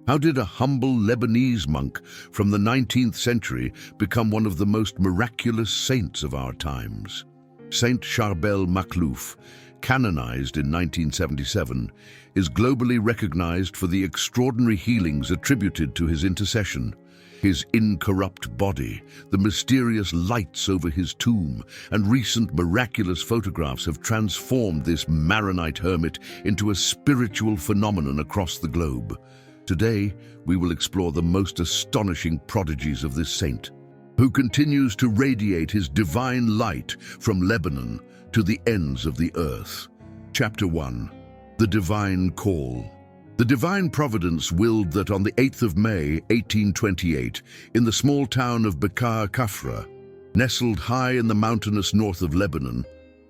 How did a humble Lebanese monk from the 19th century become one of the most miraculous saints of our times? Saint Charbel, canonized in 1977, is globally recognized for the extraordinary healings attributed to his intercession. His incorrupt body, the mysterious lights over his tomb, and recent miraculous photographs have transformed this Maronite hermit into a spiritual phenomenon across the globe. Today, we will explore the most astonishing prodigies of this saint, who continues to radiate his divine light from Lebanon to the ends of the earth. Chapter 1. The Divine Call. The divine providence willed that on the 8th of May, 1828, in the small town of Bekar Kafra, nestled high in the mountainous north of Lebanon,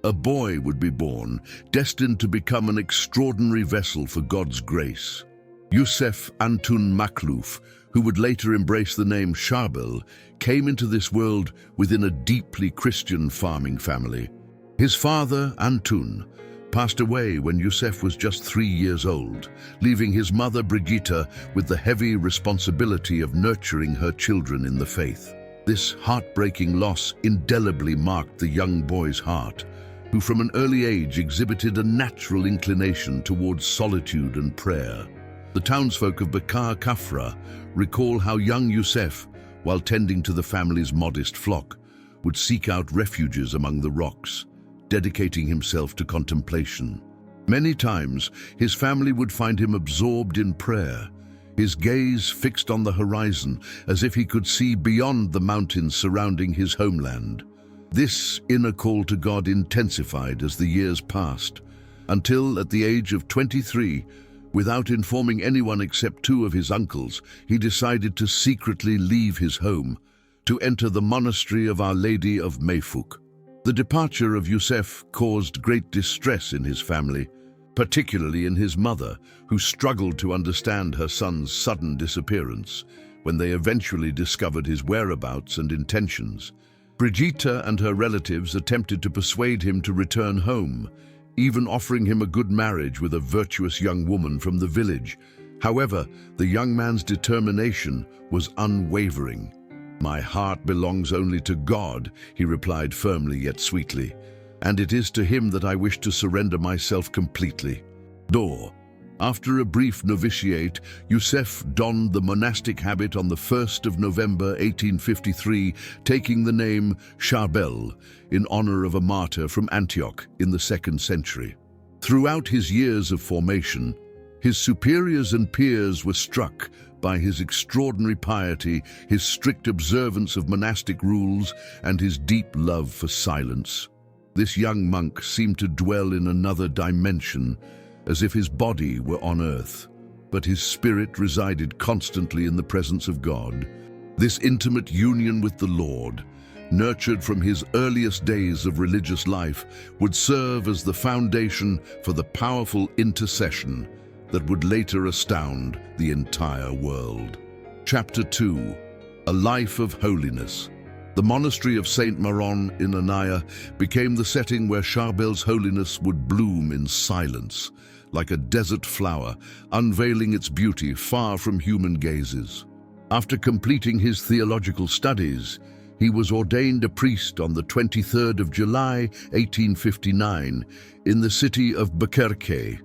a boy would be born, destined to become an extraordinary vessel for God's grace. Yusuf Antun Makhlouf, who would later embrace the name Charbel, came into this world within a deeply Christian farming family. His father, Antun, passed away when Yusuf was just 3 years old, leaving his mother Brigitte with the heavy responsibility of nurturing her children in the faith. This heartbreaking loss indelibly marked the young boy's heart, who from an early age exhibited a natural inclination towards solitude and prayer. The townsfolk of Bekar Kafra recall how young Yusuf, while tending to the family's modest flock, would seek out refuges among the rocks, dedicating himself to contemplation. Many times, his family would find him absorbed in prayer, his gaze fixed on the horizon as if he could see beyond the mountains surrounding his homeland. This inner call to God intensified as the years passed, until at the age of 23, without informing anyone except 2 of his uncles, he decided to secretly leave his home to enter the monastery of Our Lady of Mayfuk. The departure of Yusuf caused great distress in his family, particularly in his mother, who struggled to understand her son's sudden disappearance when they eventually discovered his whereabouts and intentions. Brigitte and her relatives attempted to persuade him to return home, even offering him a good marriage with a virtuous young woman from the village. However, the young man's determination was unwavering. "My heart belongs only to God," he replied firmly yet sweetly, "and it is to him that I wish to surrender myself completely." After a brief novitiate, Yusuf donned the monastic habit on the 1st of November 1853, taking the name Charbel in honor of a martyr from Antioch in the 2nd century. Throughout his years of formation, his superiors and peers were struck by his extraordinary piety, his strict observance of monastic rules, and his deep love for silence. This young monk seemed to dwell in another dimension, as if his body were on earth, but his spirit resided constantly in the presence of God. This intimate union with the Lord, nurtured from his earliest days of religious life, would serve as the foundation for the powerful intercession that would later astound the entire world. Chapter 2. A Life of Holiness. The monastery of Saint Maron in Anaya became the setting where Charbel's holiness would bloom in silence, like a desert flower, unveiling its beauty far from human gazes. After completing his theological studies, he was ordained a priest on the 23rd of July, 1859, in the city of Bukerque,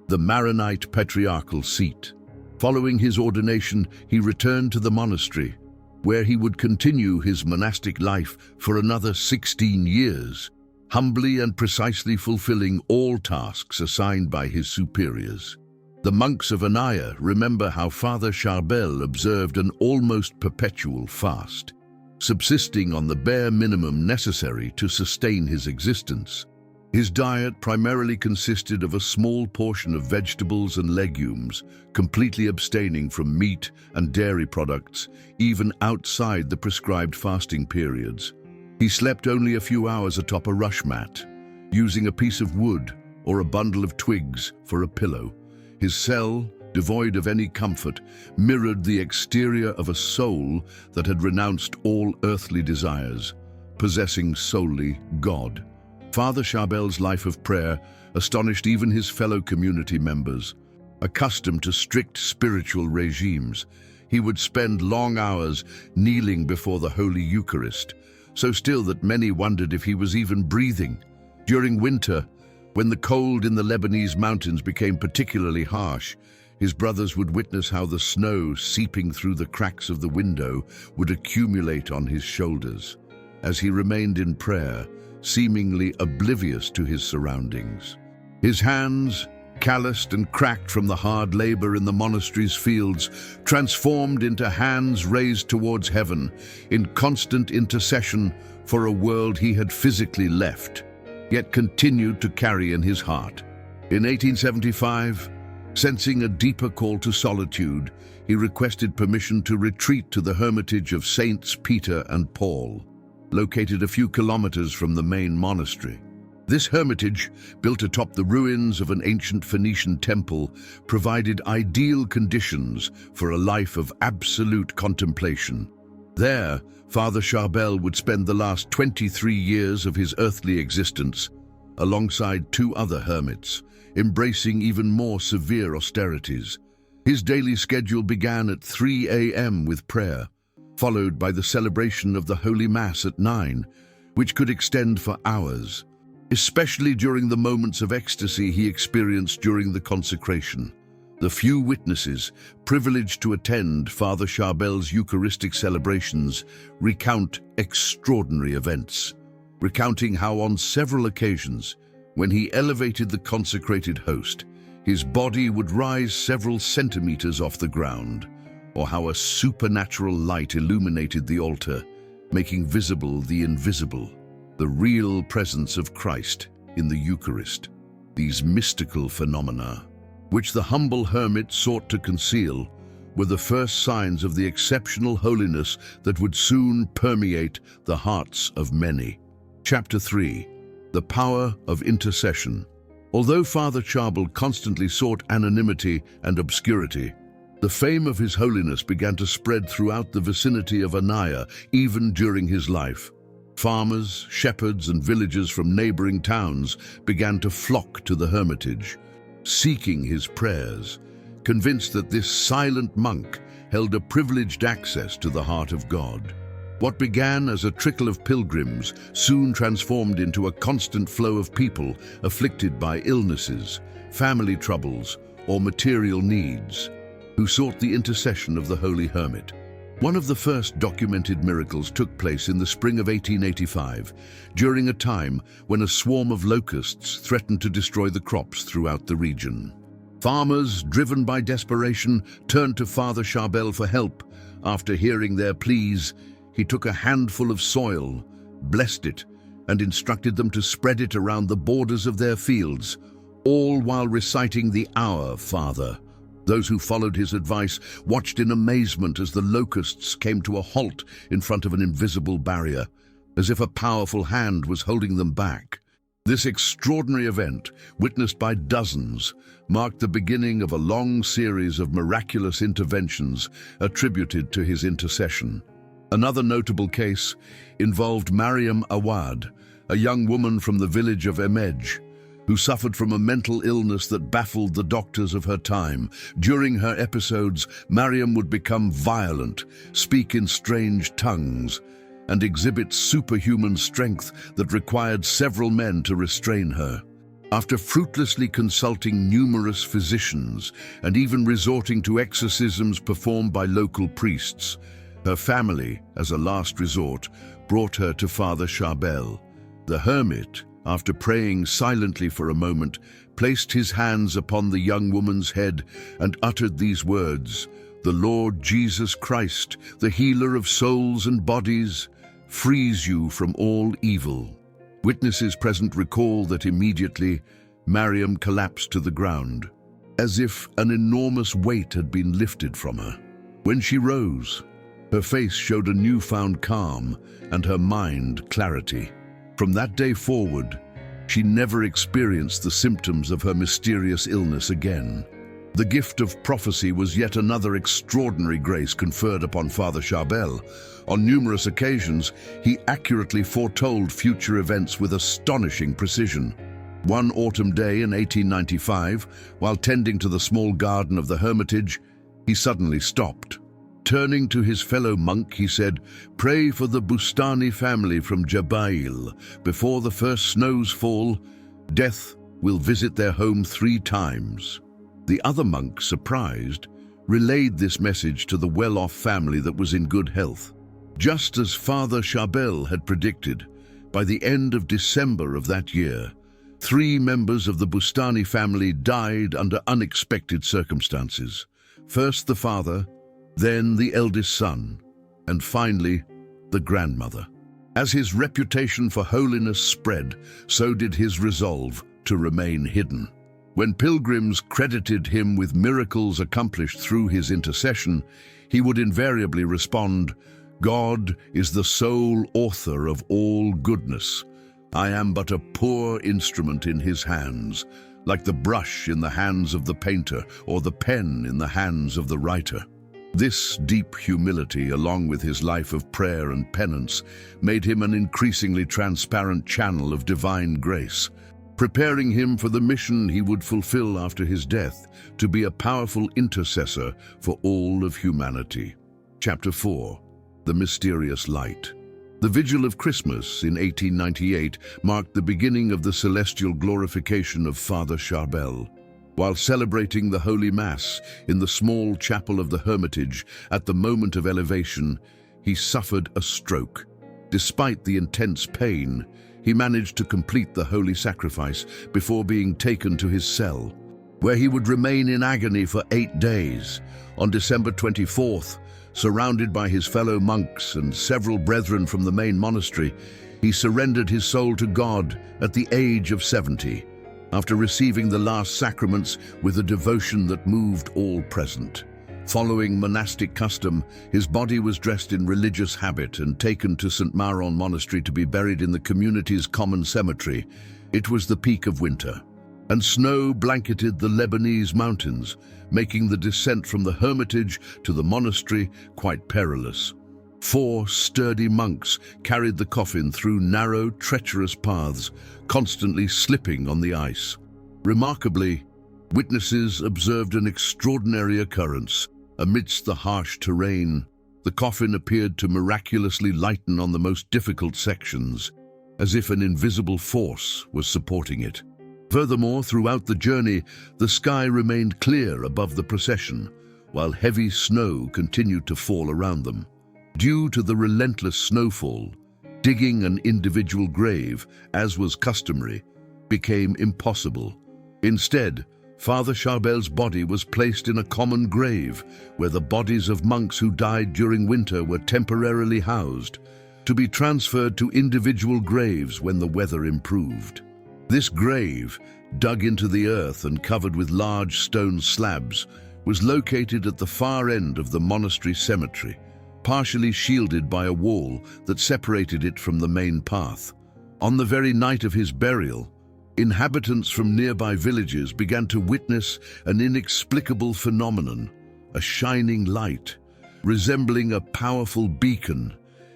the Maronite patriarchal seat. Following his ordination, he returned to the monastery, where he would continue his monastic life for another 16 years, humbly and precisely fulfilling all tasks assigned by his superiors. The monks of Anaya remember how Father Charbel observed an almost perpetual fast, subsisting on the bare minimum necessary to sustain his existence. His diet primarily consisted of a small portion of vegetables and legumes, completely abstaining from meat and dairy products, even outside the prescribed fasting periods. He slept only a few hours atop a rush mat, using a piece of wood or a bundle of twigs for a pillow. His cell, devoid of any comfort, mirrored the exterior of a soul that had renounced all earthly desires, possessing solely God. Father Charbel's life of prayer astonished even his fellow community members. Accustomed to strict spiritual regimes, he would spend long hours kneeling before the Holy Eucharist, so still that many wondered if he was even breathing. During winter, when the cold in the Lebanese mountains became particularly harsh, his brothers would witness how the snow seeping through the cracks of the window would accumulate on his shoulders, as he remained in prayer, seemingly oblivious to his surroundings. His hands, calloused and cracked from the hard labor in the monastery's fields, transformed into hands raised towards heaven, in constant intercession for a world he had physically left, yet continued to carry in his heart. In 1875, sensing a deeper call to solitude, he requested permission to retreat to the hermitage of Saints Peter and Paul, located a few kilometers from the main monastery. This hermitage, built atop the ruins of an ancient Phoenician temple, provided ideal conditions for a life of absolute contemplation. There, Father Charbel would spend the last 23 years of his earthly existence, alongside two other hermits, embracing even more severe austerities. His daily schedule began at 3 a.m. with prayer, followed by the celebration of the Holy Mass at 9, which could extend for hours, especially during the moments of ecstasy he experienced during the consecration. The few witnesses privileged to attend Father Charbel's Eucharistic celebrations recount extraordinary events, recounting how on several occasions, when he elevated the consecrated host, his body would rise several centimeters off the ground, or how a supernatural light illuminated the altar, making visible the invisible, the real presence of Christ in the Eucharist. These mystical phenomena, which the humble hermit sought to conceal, were the first signs of the exceptional holiness that would soon permeate the hearts of many. Chapter 3. The Power of Intercession. Although Father Charbel constantly sought anonymity and obscurity, the fame of his holiness began to spread throughout the vicinity of Anaya even during his life. Farmers, shepherds, and villagers from neighboring towns began to flock to the hermitage, seeking his prayers, convinced that this silent monk held a privileged access to the heart of God. What began as a trickle of pilgrims soon transformed into a constant flow of people afflicted by illnesses, family troubles, or material needs, who sought the intercession of the holy hermit. One of the first documented miracles took place in the spring of 1885, during a time when a swarm of locusts threatened to destroy the crops throughout the region. Farmers, driven by desperation, turned to Father Charbel for help. After hearing their pleas, he took a handful of soil, blessed it, and instructed them to spread it around the borders of their fields, all while reciting the Our Father. Those who followed his advice watched in amazement as the locusts came to a halt in front of an invisible barrier, as if a powerful hand was holding them back. This extraordinary event, witnessed by dozens, marked the beginning of a long series of miraculous interventions attributed to his intercession. Another notable case involved Mariam Awad, a young woman from the village of Emej, who suffered from a mental illness that baffled the doctors of her time. During her episodes, Mariam would become violent, speak in strange tongues, and exhibit superhuman strength that required several men to restrain her. After fruitlessly consulting numerous physicians and even resorting to exorcisms performed by local priests, her family, as a last resort, brought her to Father Charbel. The hermit, after praying silently for a moment, placed his hands upon the young woman's head and uttered these words, "The Lord Jesus Christ, the healer of souls and bodies, frees you from all evil." Witnesses present recall that immediately Mariam collapsed to the ground, as if an enormous weight had been lifted from her. When she rose, her face showed a newfound calm and her mind clarity. From that day forward, she never experienced the symptoms of her mysterious illness again. The gift of prophecy was yet another extraordinary grace conferred upon Father Charbel. On numerous occasions, he accurately foretold future events with astonishing precision. One autumn day in 1895, while tending to the small garden of the hermitage, he suddenly stopped. Turning to his fellow monk, he said, "Pray for the Bustani family from Jabail. Before the first snows fall, death will visit their home 3 times." The other monk, surprised, relayed this message to the well-off family that was in good health. Just as Father Charbel had predicted, by the end of December of that year, 3 members of the Bustani family died under unexpected circumstances. First the father, then the eldest son, and finally the grandmother. As his reputation for holiness spread, so did his resolve to remain hidden. When pilgrims credited him with miracles accomplished through his intercession, he would invariably respond, "God is the sole author of all goodness. I am but a poor instrument in his hands, like the brush in the hands of the painter or the pen in the hands of the writer." This deep humility, along with his life of prayer and penance, made him an increasingly transparent channel of divine grace, preparing him for the mission he would fulfill after his death, to be a powerful intercessor for all of humanity. Chapter 4. The Mysterious Light. The Vigil of Christmas in 1898 marked the beginning of the celestial glorification of Father Charbel. While celebrating the Holy Mass in the small chapel of the Hermitage at the moment of elevation, he suffered a stroke. Despite the intense pain, he managed to complete the holy sacrifice before being taken to his cell, where he would remain in agony for 8 days. On December 24th, surrounded by his fellow monks and several brethren from the main monastery, he surrendered his soul to God at the age of 70, after receiving the last sacraments with a devotion that moved all present. Following monastic custom, his body was dressed in religious habit and taken to St. Maron Monastery to be buried in the community's common cemetery. It was the peak of winter, and snow blanketed the Lebanese mountains, making the descent from the hermitage to the monastery quite perilous. 4 sturdy monks carried the coffin through narrow, treacherous paths, constantly slipping on the ice. Remarkably, witnesses observed an extraordinary occurrence. Amidst the harsh terrain, the coffin appeared to miraculously lighten on the most difficult sections, as if an invisible force was supporting it. Furthermore, throughout the journey, the sky remained clear above the procession, while heavy snow continued to fall around them. Due to the relentless snowfall, digging an individual grave, as was customary, became impossible. Instead, Father Charbel's body was placed in a common grave, where the bodies of monks who died during winter were temporarily housed, to be transferred to individual graves when the weather improved. This grave, dug into the earth and covered with large stone slabs, was located at the far end of the monastery cemetery, partially shielded by a wall that separated it from the main path. On the very night of his burial, inhabitants from nearby villages began to witness an inexplicable phenomenon, a shining light, resembling a powerful beacon,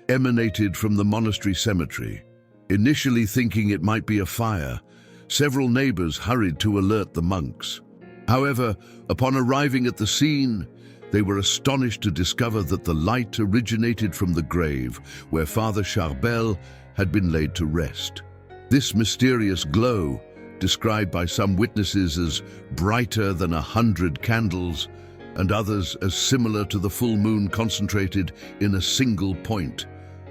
emanated from the monastery cemetery. Initially thinking it might be a fire, several neighbors hurried to alert the monks. However, upon arriving at the scene, they were astonished to discover that the light originated from the grave where Father Charbel had been laid to rest. This mysterious glow, described by some witnesses as brighter than 100 candles, and others as similar to the full moon concentrated in a single point,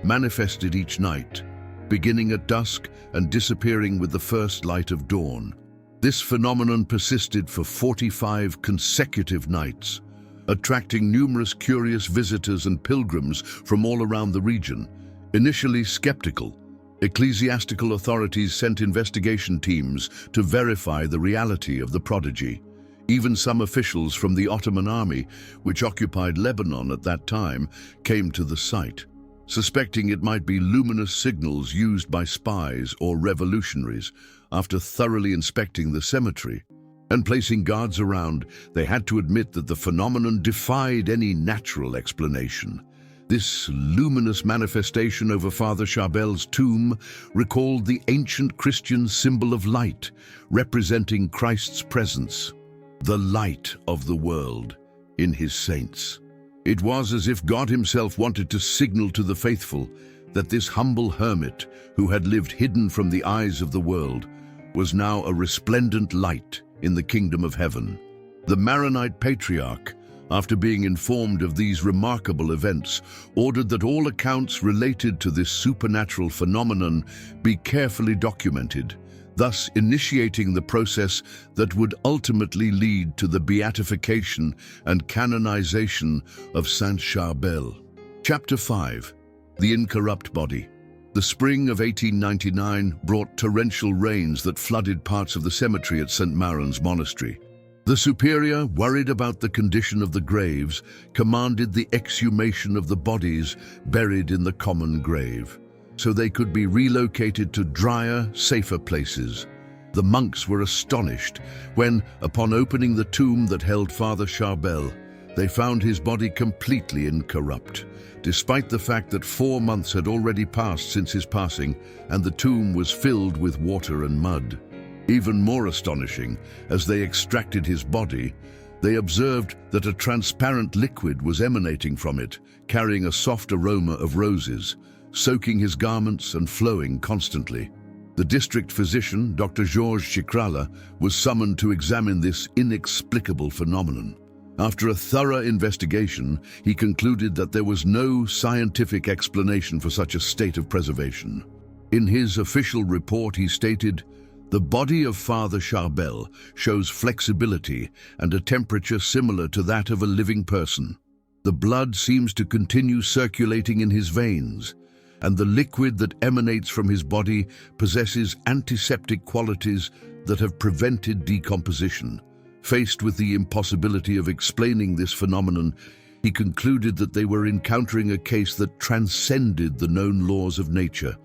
manifested each night, beginning at dusk and disappearing with the first light of dawn. This phenomenon persisted for 45 consecutive nights, attracting numerous curious visitors and pilgrims from all around the region. Initially skeptical, ecclesiastical authorities sent investigation teams to verify the reality of the prodigy. Even some officials from the Ottoman army, which occupied Lebanon at that time, came to the site, suspecting it might be luminous signals used by spies or revolutionaries. After thoroughly inspecting the cemetery and placing guards around, they had to admit that the phenomenon defied any natural explanation. This luminous manifestation over Father Charbel's tomb recalled the ancient Christian symbol of light, representing Christ's presence, the light of the world, in his saints. It was as if God himself wanted to signal to the faithful that this humble hermit, who had lived hidden from the eyes of the world, was now a resplendent light in the kingdom of heaven. The Maronite patriarch, after being informed of these remarkable events, ordered that all accounts related to this supernatural phenomenon be carefully documented, thus initiating the process that would ultimately lead to the beatification and canonization of Saint Charbel. Chapter 5. The Incorrupt Body. The spring of 1899 brought torrential rains that flooded parts of the cemetery at St. Maron's Monastery. The superior, worried about the condition of the graves, commanded the exhumation of the bodies buried in the common grave, so they could be relocated to drier, safer places. The monks were astonished when, upon opening the tomb that held Father Charbel, they found his body completely incorrupt, despite the fact that 4 months had already passed since his passing and the tomb was filled with water and mud. Even more astonishing, as they extracted his body, they observed that a transparent liquid was emanating from it, carrying a soft aroma of roses, soaking his garments and flowing constantly. The district physician, Dr. Georges Chicrala, was summoned to examine this inexplicable phenomenon. After a thorough investigation, he concluded that there was no scientific explanation for such a state of preservation. In his official report, he stated, "The body of Father Charbel shows flexibility and a temperature similar to that of a living person. The blood seems to continue circulating in his veins, and the liquid that emanates from his body possesses antiseptic qualities that have prevented decomposition." Faced with the impossibility of explaining this phenomenon, he concluded that they were encountering a case that transcended the known laws of nature.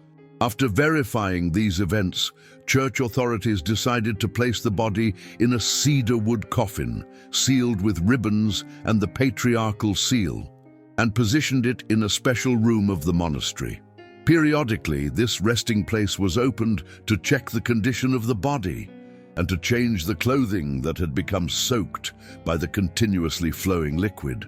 After verifying these events, church authorities decided to place the body in a cedar wood coffin, sealed with ribbons and the patriarchal seal, and positioned it in a special room of the monastery. Periodically, this resting place was opened to check the condition of the body and to change the clothing that had become soaked by the continuously flowing liquid.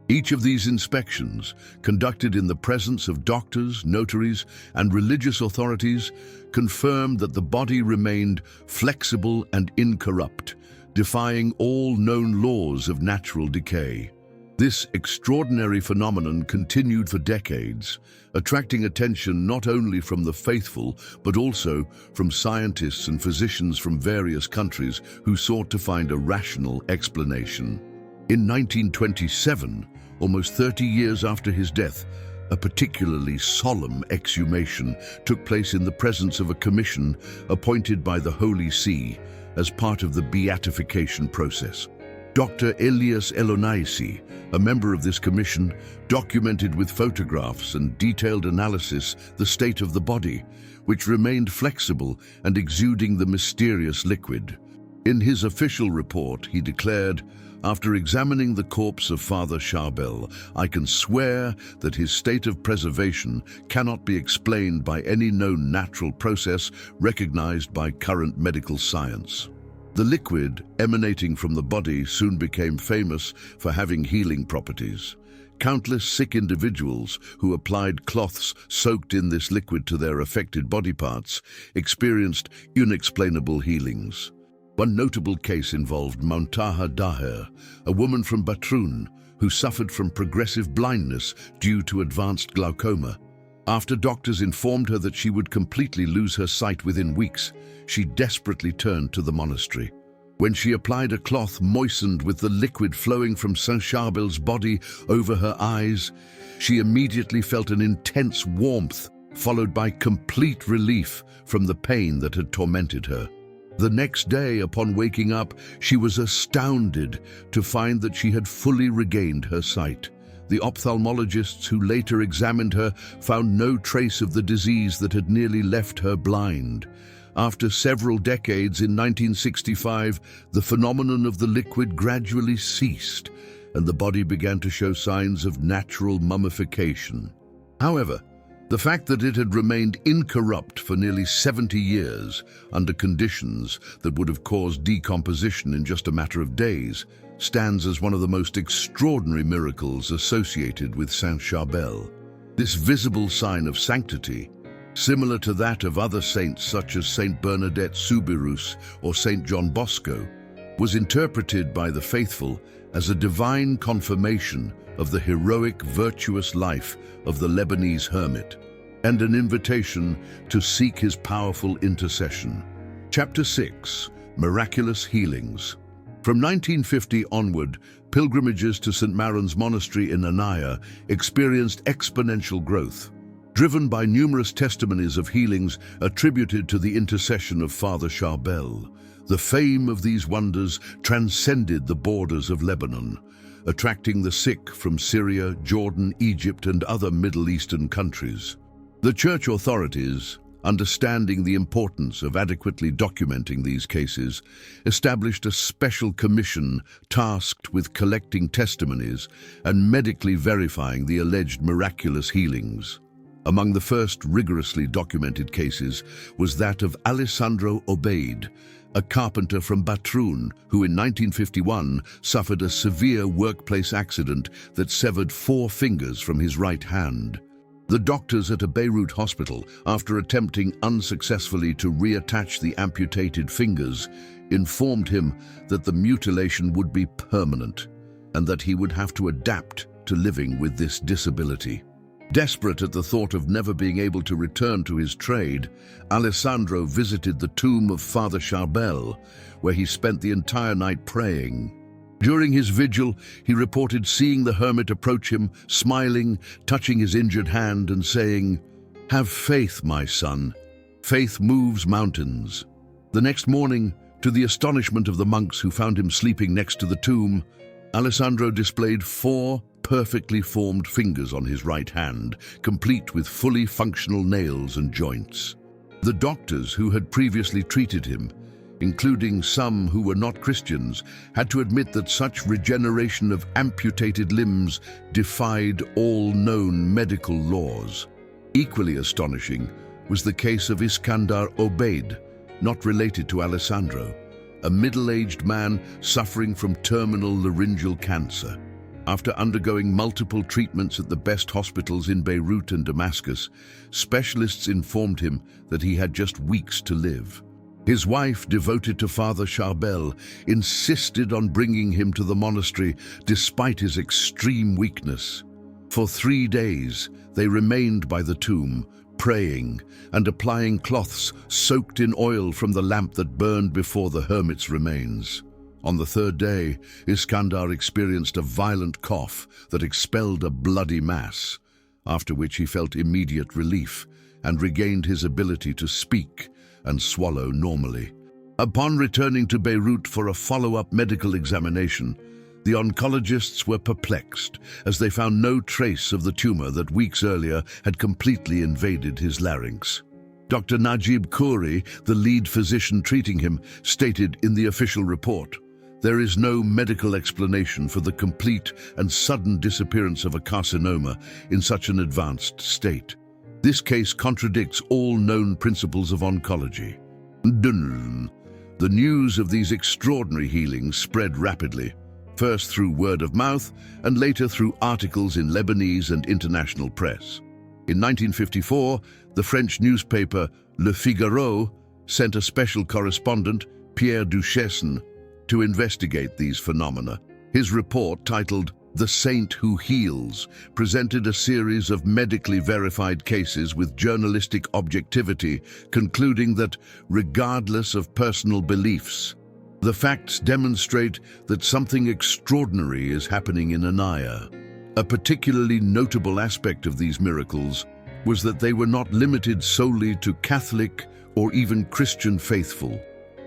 Each of these inspections, conducted in the presence of doctors, notaries, and religious authorities, confirmed that the body remained flexible and incorrupt, defying all known laws of natural decay. This extraordinary phenomenon continued for decades, attracting attention not only from the faithful, but also from scientists and physicians from various countries who sought to find a rational explanation. In 1927, almost 30 years after his death, a particularly solemn exhumation took place in the presence of a commission appointed by the Holy See as part of the beatification process. Dr. Elias Elonaisi, a member of this commission, documented with photographs and detailed analysis the state of the body, which remained flexible and exuding the mysterious liquid. In his official report, he declared, "After examining the corpse of Father Charbel, I can swear that his state of preservation cannot be explained by any known natural process recognized by current medical science." The liquid emanating from the body soon became famous for having healing properties. Countless sick individuals who applied cloths soaked in this liquid to their affected body parts experienced unexplainable healings. One notable case involved Muntaha Daher, a woman from Batroun who suffered from progressive blindness due to advanced glaucoma. After doctors informed her that she would completely lose her sight within weeks, she desperately turned to the monastery. When she applied a cloth moistened with the liquid flowing from Saint Charbel's body over her eyes, she immediately felt an intense warmth, followed by complete relief from the pain that had tormented her. The next day, upon waking up, she was astounded to find that she had fully regained her sight. The ophthalmologists who later examined her found no trace of the disease that had nearly left her blind. After several decades, in 1965, the phenomenon of the liquid gradually ceased, and the body began to show signs of natural mummification. However, the fact that it had remained incorrupt for nearly 70 years under conditions that would have caused decomposition in just a matter of days stands as one of the most extraordinary miracles associated with Saint Charbel. This visible sign of sanctity, similar to that of other saints such as Saint Bernadette Soubirous or Saint John Bosco, was interpreted by the faithful as a divine confirmation of the heroic, virtuous life of the Lebanese hermit, and an invitation to seek his powerful intercession. Chapter 6. Miraculous Healings. From 1950 onward, pilgrimages to St. Maron's Monastery in Anaya experienced exponential growth, driven by numerous testimonies of healings attributed to the intercession of Father Charbel. The fame of these wonders transcended the borders of Lebanon, attracting the sick from Syria, Jordan, Egypt, and other Middle Eastern countries. The church authorities, understanding the importance of adequately documenting these cases, established a special commission tasked with collecting testimonies and medically verifying the alleged miraculous healings. Among the first rigorously documented cases was that of Alessandro Obeid, a carpenter from Batroun, who in 1951 suffered a severe workplace accident that severed 4 fingers from his right hand. The doctors at a Beirut hospital, after attempting unsuccessfully to reattach the amputated fingers, informed him that the mutilation would be permanent and that he would have to adapt to living with this disability. Desperate at the thought of never being able to return to his trade, Alessandro visited the tomb of Father Charbel, where he spent the entire night praying. During his vigil, he reported seeing the hermit approach him, smiling, touching his injured hand and saying, "Have faith, my son. Faith moves mountains." The next morning, to the astonishment of the monks who found him sleeping next to the tomb, Alessandro displayed 4 perfectly formed fingers on his right hand, complete with fully functional nails and joints. The doctors who had previously treated him, including some who were not Christians, had to admit that such regeneration of amputated limbs defied all known medical laws. Equally astonishing was the case of Iskandar Obeid, not related to Alessandro, a middle-aged man suffering from terminal laryngeal cancer. After undergoing multiple treatments at the best hospitals in Beirut and Damascus, specialists informed him that he had just weeks to live. His wife, devoted to Father Charbel, insisted on bringing him to the monastery despite his extreme weakness. For 3 days, they remained by the tomb, praying and applying cloths soaked in oil from the lamp that burned before the hermit's remains. On the 3rd day, Iskandar experienced a violent cough that expelled a bloody mass, after which he felt immediate relief and regained his ability to speak and swallow normally. Upon returning to Beirut for a follow-up medical examination, the oncologists were perplexed as they found no trace of the tumor that weeks earlier had completely invaded his larynx. Dr. Najib Khouri, the lead physician treating him, stated in the official report, "There is no medical explanation for the complete and sudden disappearance of a carcinoma in such an advanced state. This case contradicts all known principles of oncology." The news of these extraordinary healings spread rapidly, first through word of mouth and later through articles in Lebanese and international press. In 1954, the French newspaper Le Figaro sent a special correspondent, Pierre Duchesne, to investigate these phenomena. His report, titled "The Saint Who Heals," presented a series of medically verified cases with journalistic objectivity, concluding that, regardless of personal beliefs, the facts demonstrate that something extraordinary is happening in Anaya. A particularly notable aspect of these miracles was that they were not limited solely to Catholic or even Christian faithful.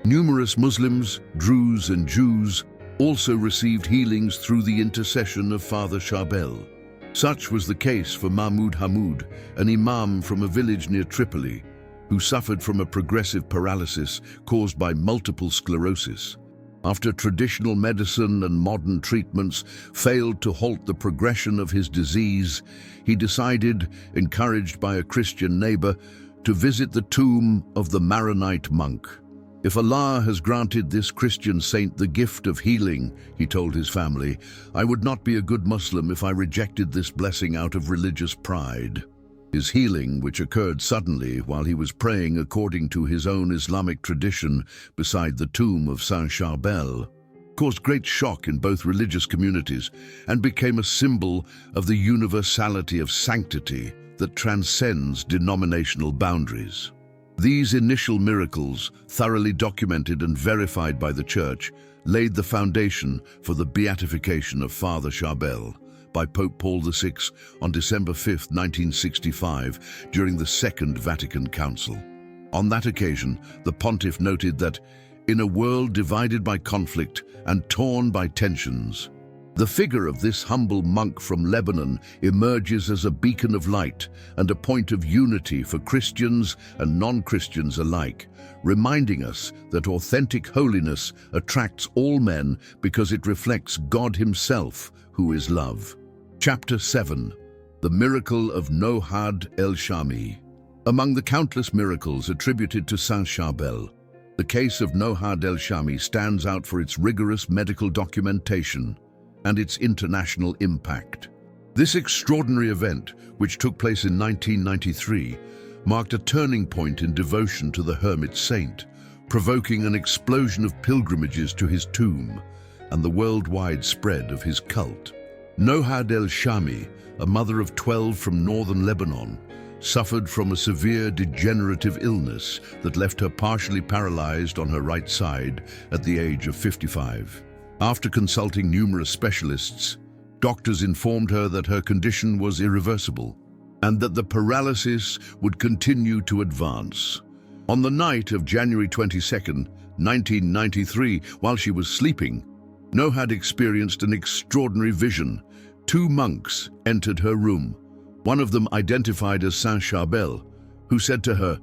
Numerous Muslims, Druze, and Jews also received healings through the intercession of Father Charbel. Such was the case for Mahmoud Hamoud, an imam from a village near Tripoli, who suffered from a progressive paralysis caused by multiple sclerosis. After traditional medicine and modern treatments failed to halt the progression of his disease, he decided, encouraged by a Christian neighbor, to visit the tomb of the Maronite monk. "If Allah has granted this Christian saint the gift of healing," he told his family, "I would not be a good Muslim if I rejected this blessing out of religious pride." His healing, which occurred suddenly while he was praying according to his own Islamic tradition beside the tomb of Saint Charbel, caused great shock in both religious communities and became a symbol of the universality of sanctity that transcends denominational boundaries. These initial miracles, thoroughly documented and verified by the Church, laid the foundation for the beatification of Father Charbel by Pope Paul VI on December 5, 1965, during the Second Vatican Council. On that occasion, the pontiff noted that, in a world divided by conflict and torn by tensions, the figure of this humble monk from Lebanon emerges as a beacon of light and a point of unity for Christians and non-Christians alike, reminding us that authentic holiness attracts all men because it reflects God Himself, who is love. Chapter 7. The Miracle of Nohad el-Shami. Among the countless miracles attributed to Saint Charbel, the case of Nohad el-Shami stands out for its rigorous medical documentation and its international impact. This extraordinary event, which took place in 1993, marked a turning point in devotion to the hermit saint, provoking an explosion of pilgrimages to his tomb and the worldwide spread of his cult. Nohad el-Shami, a mother of 12 from northern Lebanon, suffered from a severe degenerative illness that left her partially paralyzed on her right side at the age of 55. After consulting numerous specialists, doctors informed her that her condition was irreversible and that the paralysis would continue to advance. On the night of January 22, 1993, while she was sleeping, Nohad experienced an extraordinary vision. 2 monks entered her room, one of them identified as Saint Charbel, who said to her,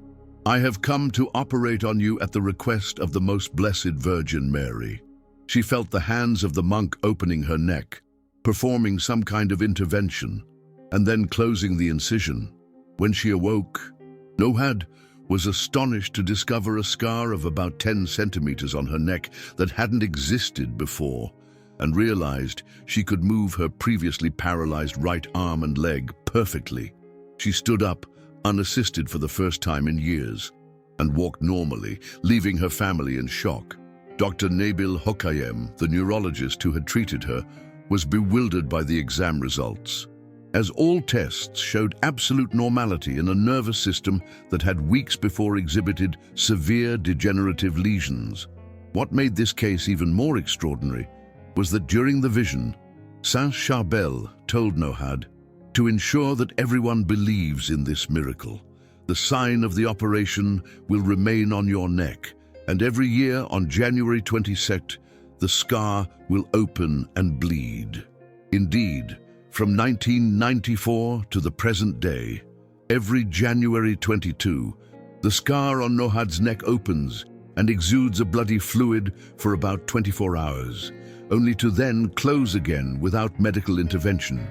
"I have come to operate on you at the request of the Most Blessed Virgin Mary." She felt the hands of the monk opening her neck, performing some kind of intervention, and then closing the incision. When she awoke, Nohad was astonished to discover a scar of about 10 centimeters on her neck that hadn't existed before, and realized she could move her previously paralyzed right arm and leg perfectly. She stood up, unassisted for the first time in years, and walked normally, leaving her family in shock. Dr. Nabil Hokayem, the neurologist who had treated her, was bewildered by the exam results, as all tests showed absolute normality in a nervous system that had weeks before exhibited severe degenerative lesions. What made this case even more extraordinary was that during the vision, Saint Charbel told Nohad to ensure that everyone believes in this miracle. The sign of the operation will remain on your neck, and every year on January 22nd, the scar will open and bleed. Indeed, from 1994 to the present day, every January 22, the scar on Nohad's neck opens and exudes a bloody fluid for about 24 hours, only to then close again without medical intervention.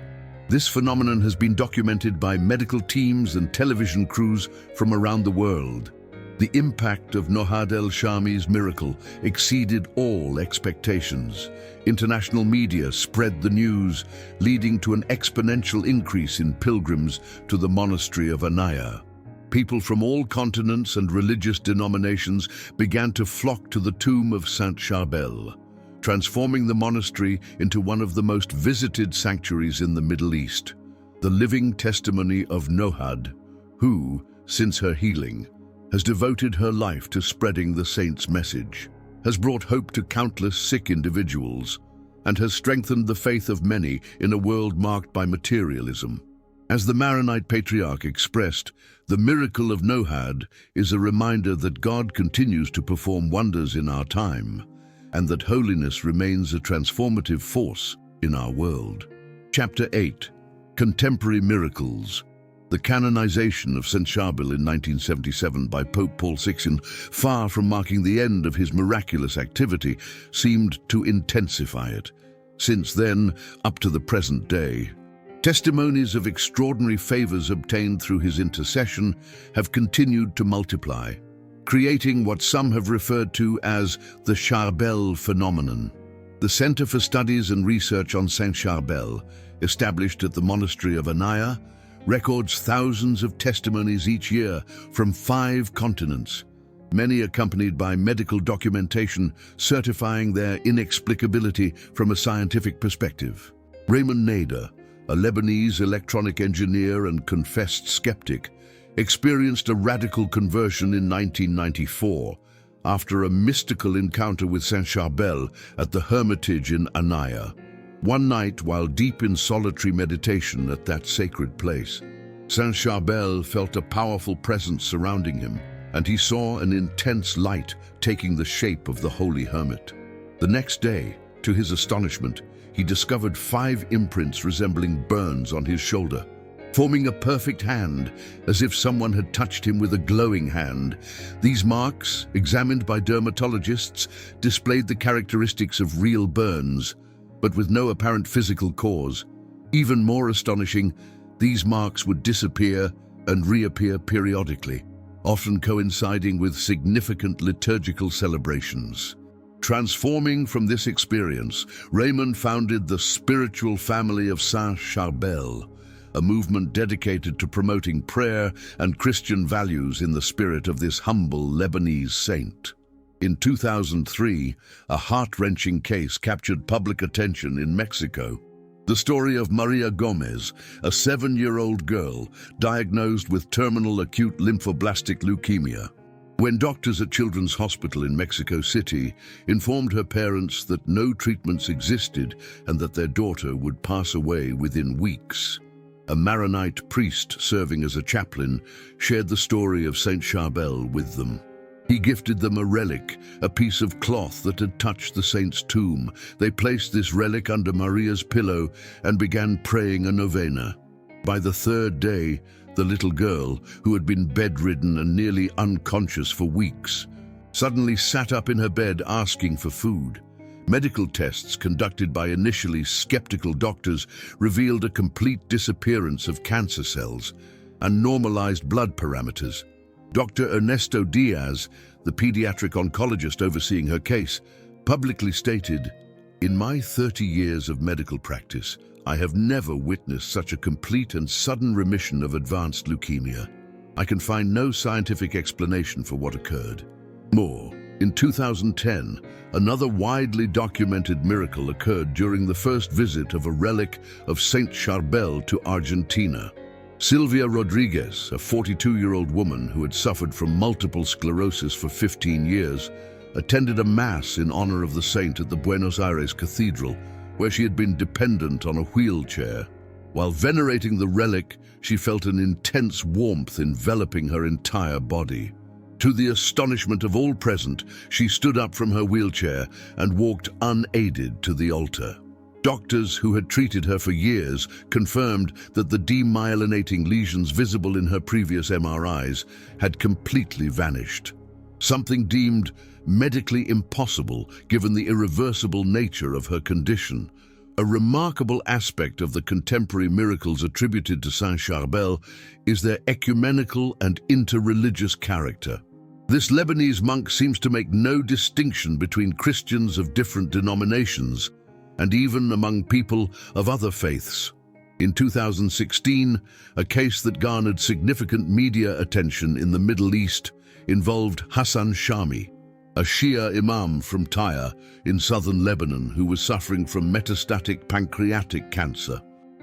This phenomenon has been documented by medical teams and television crews from around the world. The impact of Nohad el-Shami's miracle exceeded all expectations. International media spread the news, leading to an exponential increase in pilgrims to the monastery of Anaya. People from all continents and religious denominations began to flock to the tomb of Saint Charbel, transforming the monastery into one of the most visited sanctuaries in the Middle East. The living testimony of Nohad, who, since her healing, has devoted her life to spreading the saint's message, has brought hope to countless sick individuals, and has strengthened the faith of many in a world marked by materialism. As the Maronite patriarch expressed, the miracle of Nohad is a reminder that God continues to perform wonders in our time, and that holiness remains a transformative force in our world. Chapter 8. Contemporary Miracles. The The canonization of Saint Charbel in 1977 by Pope Paul VI, far from marking the end of his miraculous activity, seemed to intensify it. Since then, up to the present day, testimonies of extraordinary favors obtained through his intercession have continued to multiply, creating what some have referred to as the Charbel phenomenon. The Center for Studies and Research on Saint Charbel, established at the monastery of Anaya, records thousands of testimonies each year from 5 continents, many accompanied by medical documentation certifying their inexplicability from a scientific perspective. Raymond Nader, a Lebanese electronic engineer and confessed skeptic, experienced a radical conversion in 1994 after a mystical encounter with Saint Charbel at the Hermitage in Anaya. One night, while deep in solitary meditation at that sacred place, Saint Charbel felt a powerful presence surrounding him, and he saw an intense light taking the shape of the holy hermit. The next day, to his astonishment, he discovered 5 imprints resembling burns on his shoulder, forming a perfect hand, as if someone had touched him with a glowing hand. These marks, examined by dermatologists, displayed the characteristics of real burns, but with no apparent physical cause. Even more astonishing, these marks would disappear and reappear periodically, often coinciding with significant liturgical celebrations. Transforming from this experience, Raymond founded the spiritual family of Saint Charbel, a movement dedicated to promoting prayer and Christian values in the spirit of this humble Lebanese saint. In 2003, a heart-wrenching case captured public attention in Mexico. The story of Maria Gomez, a 7-year-old girl diagnosed with terminal acute lymphoblastic leukemia. When doctors at Children's Hospital in Mexico City informed her parents that no treatments existed and that their daughter would pass away within weeks, a Maronite priest serving as a chaplain shared the story of Saint Charbel with them. He gifted them a relic, a piece of cloth that had touched the saint's tomb. They placed this relic under Maria's pillow and began praying a novena. By the 3rd day, the little girl, who had been bedridden and nearly unconscious for weeks, suddenly sat up in her bed asking for food. Medical tests conducted by initially skeptical doctors revealed a complete disappearance of cancer cells and normalized blood parameters. Dr. Ernesto Diaz, the pediatric oncologist overseeing her case, publicly stated, "In my 30 years of medical practice, I have never witnessed such a complete and sudden remission of advanced leukemia. I can find no scientific explanation for what occurred." More. In 2010, another widely documented miracle occurred during the first visit of a relic of Saint Charbel to Argentina. Silvia Rodriguez, a 42-year-old woman who had suffered from multiple sclerosis for 15 years, attended a mass in honor of the saint at the Buenos Aires Cathedral, where she had been dependent on a wheelchair. While venerating the relic, she felt an intense warmth enveloping her entire body. To the astonishment of all present, she stood up from her wheelchair and walked unaided to the altar. Doctors who had treated her for years confirmed that the demyelinating lesions visible in her previous MRIs had completely vanished, something deemed medically impossible given the irreversible nature of her condition. A remarkable aspect of the contemporary miracles attributed to Saint Charbel is their ecumenical and interreligious character. This Lebanese monk seems to make no distinction between Christians of different denominations, and even among people of other faiths. In 2016, a case that garnered significant media attention in the Middle East involved Hassan Shami, a Shia imam from Tyre in southern Lebanon who was suffering from metastatic pancreatic cancer.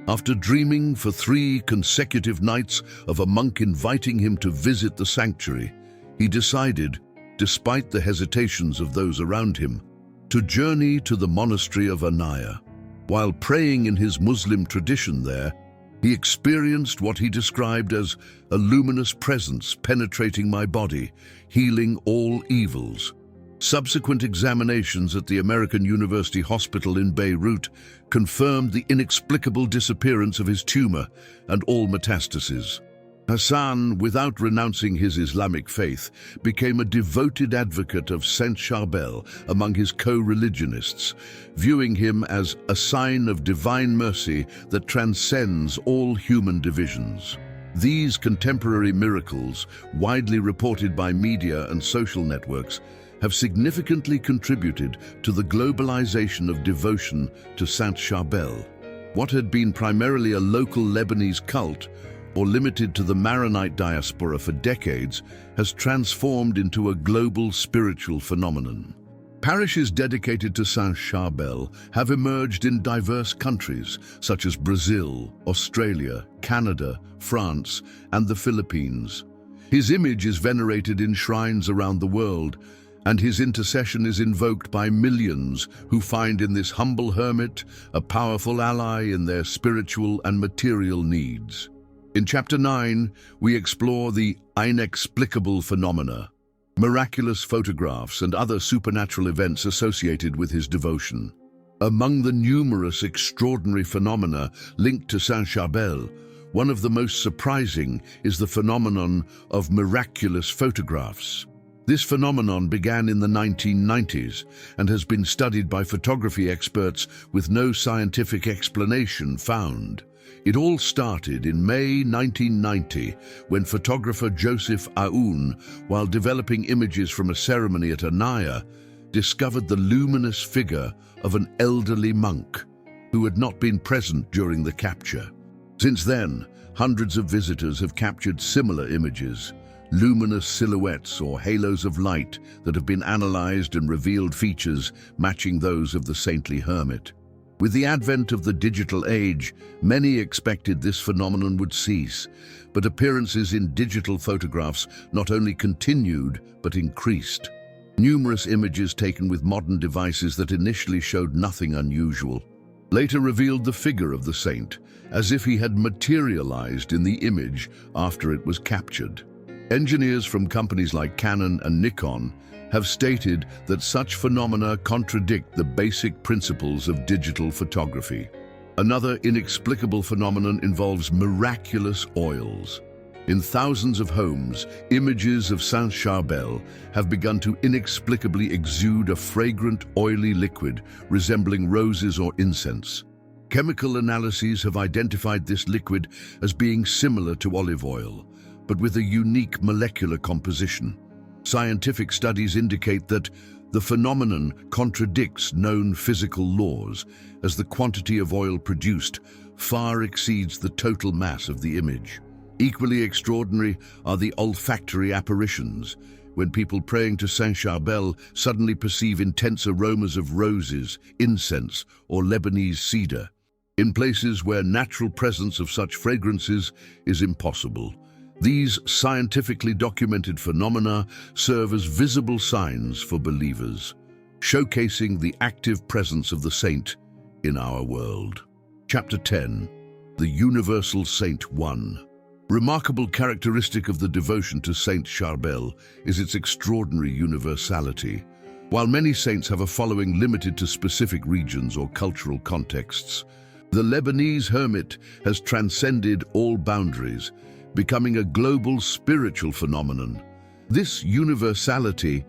After dreaming for 3 consecutive nights of a monk inviting him to visit the sanctuary, he decided, despite the hesitations of those around him, to journey to the monastery of Anaya. While praying in his Muslim tradition there, he experienced what he described as a luminous presence penetrating my body, healing all evils. Subsequent examinations at the American University Hospital in Beirut confirmed the inexplicable disappearance of his tumor and all metastases. Hassan, without renouncing his Islamic faith, became a devoted advocate of Saint Charbel among his co-religionists, viewing him as a sign of divine mercy that transcends all human divisions. These contemporary miracles, widely reported by media and social networks, have significantly contributed to the globalization of devotion to Saint Charbel. What had been primarily a local Lebanese cult, or limited to the Maronite diaspora for decades, has transformed into a global spiritual phenomenon. Parishes dedicated to Saint Charbel have emerged in diverse countries, such as Brazil, Australia, Canada, France, and the Philippines. His image is venerated in shrines around the world, and his intercession is invoked by millions who find in this humble hermit a powerful ally in their spiritual and material needs. In Chapter 9, we explore the inexplicable phenomena, miraculous photographs and other supernatural events associated with his devotion. Among the numerous extraordinary phenomena linked to Saint Charbel, one of the most surprising is the phenomenon of miraculous photographs. This phenomenon began in the 1990s and has been studied by photography experts with no scientific explanation found. It all started in May 1990 when photographer Joseph Aoun, while developing images from a ceremony at Anaya, discovered the luminous figure of an elderly monk who had not been present during the capture. Since then, hundreds of visitors have captured similar images, luminous silhouettes or halos of light that have been analyzed and revealed features matching those of the saintly hermit. With the advent of the digital age, many expected this phenomenon would cease, but appearances in digital photographs not only continued but increased. Numerous images taken with modern devices that initially showed nothing unusual later revealed the figure of the saint, as if he had materialized in the image after it was captured. Engineers from companies like Canon and Nikon have stated that such phenomena contradict the basic principles of digital photography. Another inexplicable phenomenon involves miraculous oils. In thousands of homes, images of Saint Charbel have begun to inexplicably exude a fragrant, oily liquid resembling roses or incense. Chemical analyses have identified this liquid as being similar to olive oil, but with a unique molecular composition. Scientific studies indicate that the phenomenon contradicts known physical laws, as the quantity of oil produced far exceeds the total mass of the image. Equally extraordinary are the olfactory apparitions, when people praying to Saint Charbel suddenly perceive intense aromas of roses, incense, or Lebanese cedar, in places where natural presence of such fragrances is impossible. These scientifically documented phenomena serve as visible signs for believers, showcasing the active presence of the saint in our world. Chapter 10. The Universal Saint 1. Remarkable characteristic of the devotion to Saint Charbel is its extraordinary universality. While many saints have a following limited to specific regions or cultural contexts, the Lebanese hermit has transcended all boundaries, becoming a global spiritual phenomenon. This universality,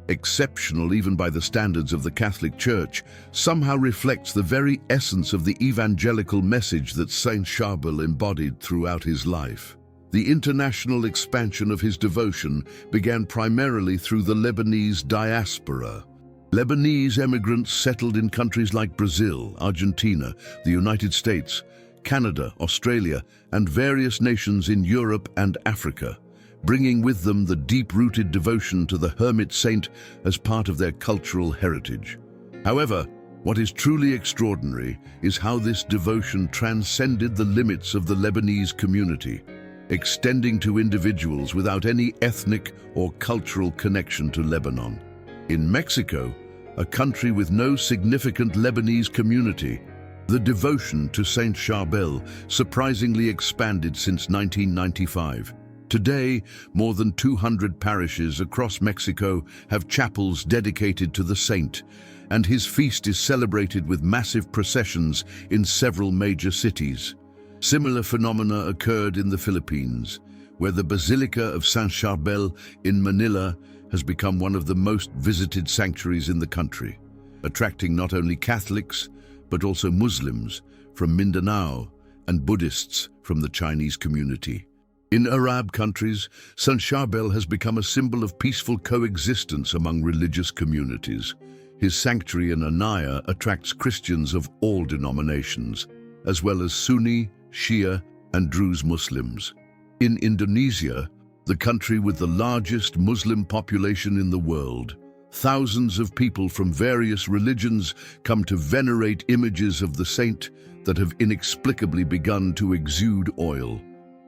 exceptional even by the standards of the Catholic Church, somehow reflects the very essence of the evangelical message that Saint Charbel embodied throughout his life. The international expansion of his devotion began primarily through the Lebanese diaspora. Lebanese immigrants settled in countries like Brazil, Argentina, the United States, Canada, Australia, and various nations in Europe and Africa, bringing with them the deep-rooted devotion to the hermit saint as part of their cultural heritage. However, what is truly extraordinary is how this devotion transcended the limits of the Lebanese community, extending to individuals without any ethnic or cultural connection to Lebanon. In Mexico, a country with no significant Lebanese community, the devotion to Saint Charbel surprisingly expanded since 1995. Today, more than 200 parishes across Mexico have chapels dedicated to the saint, and his feast is celebrated with massive processions in several major cities. Similar phenomena occurred in the Philippines, where the Basilica of Saint Charbel in Manila has become one of the most visited sanctuaries in the country, attracting not only Catholics, but also Muslims from Mindanao and Buddhists from the Chinese community. In Arab countries, Saint Charbel has become a symbol of peaceful coexistence among religious communities. His sanctuary in Anaya attracts Christians of all denominations, as well as Sunni, Shia, and Druze Muslims. In Indonesia, the country with the largest Muslim population in the world, thousands of people from various religions come to venerate images of the saint that have inexplicably begun to exude oil.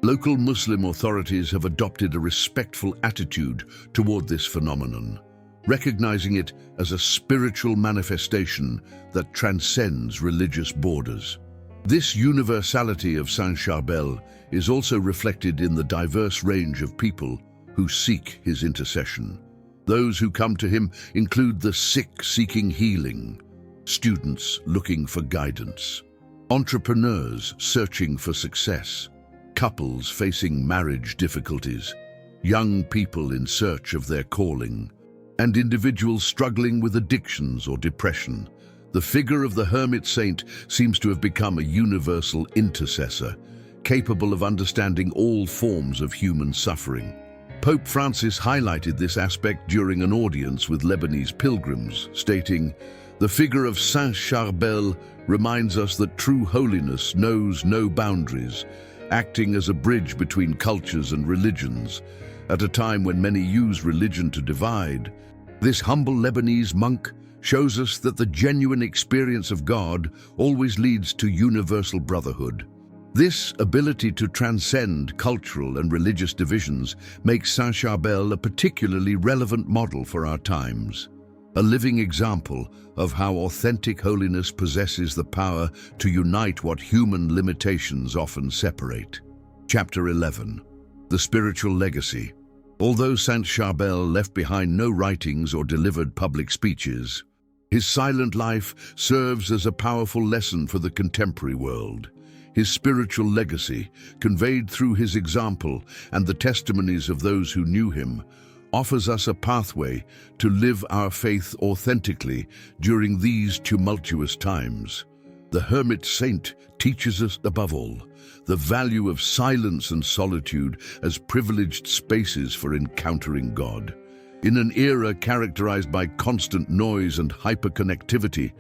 Local Muslim authorities have adopted a respectful attitude toward this phenomenon, recognizing it as a spiritual manifestation that transcends religious borders. This universality of Saint Charbel is also reflected in the diverse range of people who seek his intercession. Those who come to him include the sick seeking healing, students looking for guidance, entrepreneurs searching for success, couples facing marriage difficulties, young people in search of their calling, and individuals struggling with addictions or depression. The figure of the hermit saint seems to have become a universal intercessor, capable of understanding all forms of human suffering. Pope Francis highlighted this aspect during an audience with Lebanese pilgrims, stating, "The figure of Saint Charbel reminds us that true holiness knows no boundaries, acting as a bridge between cultures and religions. At a time when many use religion to divide, this humble Lebanese monk shows us that the genuine experience of God always leads to universal brotherhood." This ability to transcend cultural and religious divisions makes Saint Charbel a particularly relevant model for our times, a living example of how authentic holiness possesses the power to unite what human limitations often separate. Chapter 11. The Spiritual Legacy. Although Saint Charbel left behind no writings or delivered public speeches, his silent life serves as a powerful lesson for the contemporary world. His spiritual legacy, conveyed through his example and the testimonies of those who knew him, offers us a pathway to live our faith authentically during these tumultuous times. The hermit saint teaches us, above all, the value of silence and solitude as privileged spaces for encountering God. In an era characterized by constant noise and hyperconnectivity,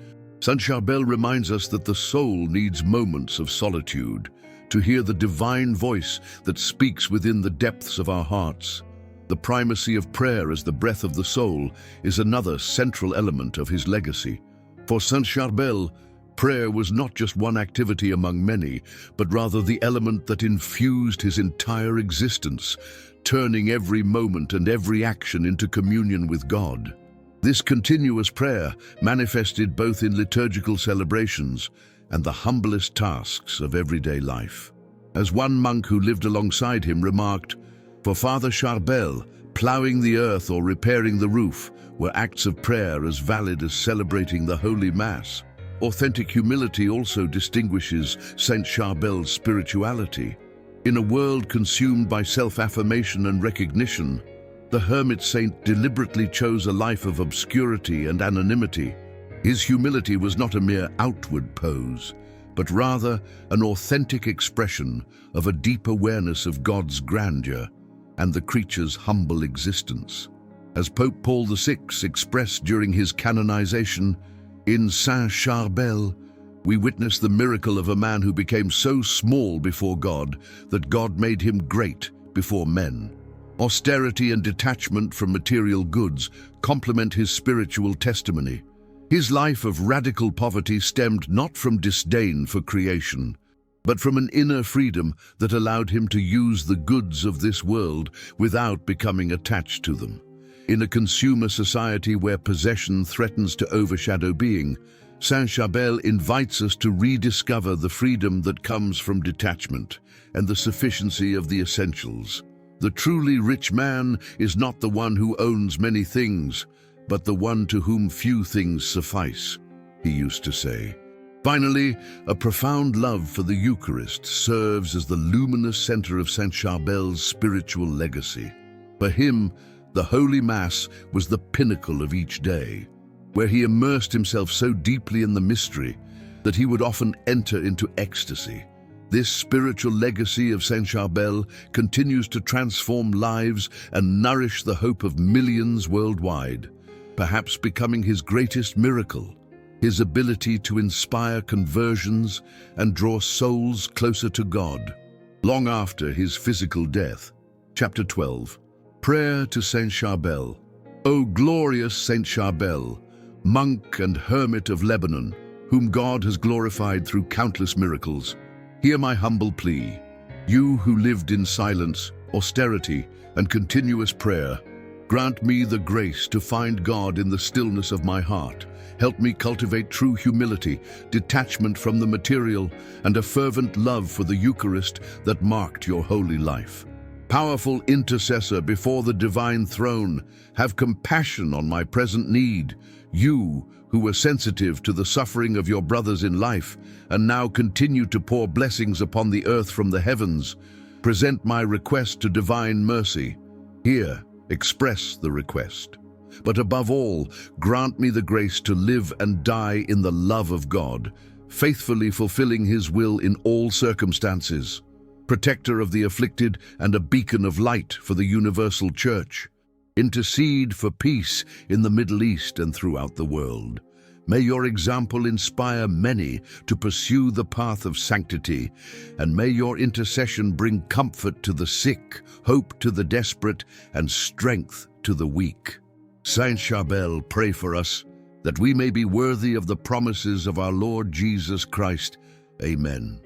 Saint Charbel reminds us that the soul needs moments of solitude to hear the divine voice that speaks within the depths of our hearts. The primacy of prayer as the breath of the soul is another central element of his legacy. For Saint Charbel, prayer was not just one activity among many, but rather the element that infused his entire existence, turning every moment and every action into communion with God. This continuous prayer manifested both in liturgical celebrations and the humblest tasks of everyday life. As one monk who lived alongside him remarked, "For Father Charbel, ploughing the earth or repairing the roof were acts of prayer as valid as celebrating the Holy Mass." Authentic humility also distinguishes Saint Charbel's spirituality. In a world consumed by self-affirmation and recognition, the hermit saint deliberately chose a life of obscurity and anonymity. His humility was not a mere outward pose, but rather an authentic expression of a deep awareness of God's grandeur and the creature's humble existence. As Pope Paul VI expressed during his canonization, in Saint Charbel, we witness the miracle of a man who became so small before God that God made him great before men. Austerity and detachment from material goods complement his spiritual testimony. His life of radical poverty stemmed not from disdain for creation, but from an inner freedom that allowed him to use the goods of this world without becoming attached to them. In a consumer society where possession threatens to overshadow being, Saint Charbel invites us to rediscover the freedom that comes from detachment and the sufficiency of the essentials. The truly rich man is not the one who owns many things, but the one to whom few things suffice, he used to say. Finally, a profound love for the Eucharist serves as the luminous center of Saint Charbel's spiritual legacy. For him, the Holy Mass was the pinnacle of each day, where he immersed himself so deeply in the mystery that he would often enter into ecstasy. This spiritual legacy of Saint Charbel continues to transform lives and nourish the hope of millions worldwide, perhaps becoming his greatest miracle, his ability to inspire conversions and draw souls closer to God. Long after his physical death. Chapter 12. Prayer to Saint Charbel. O glorious Saint Charbel, monk and hermit of Lebanon, whom God has glorified through countless miracles, hear my humble plea. You who lived in silence, austerity, and continuous prayer, grant me the grace to find God in the stillness of my heart. Help me cultivate true humility, detachment from the material, and a fervent love for the Eucharist that marked your holy life. Powerful intercessor before the divine throne, have compassion on my present need. You, who were sensitive to the suffering of your brothers in life, and now continue to pour blessings upon the earth from the heavens, present my request to divine mercy. Here, express the request. But above all, grant me the grace to live and die in the love of God, faithfully fulfilling His will in all circumstances. Protector of the afflicted and a beacon of light for the universal church. Intercede for peace in the Middle East and throughout the world. May your example inspire many to pursue the path of sanctity, and may your intercession bring comfort to the sick, hope to the desperate, and strength to the weak. Saint Charbel, pray for us, that we may be worthy of the promises of our Lord Jesus Christ. Amen.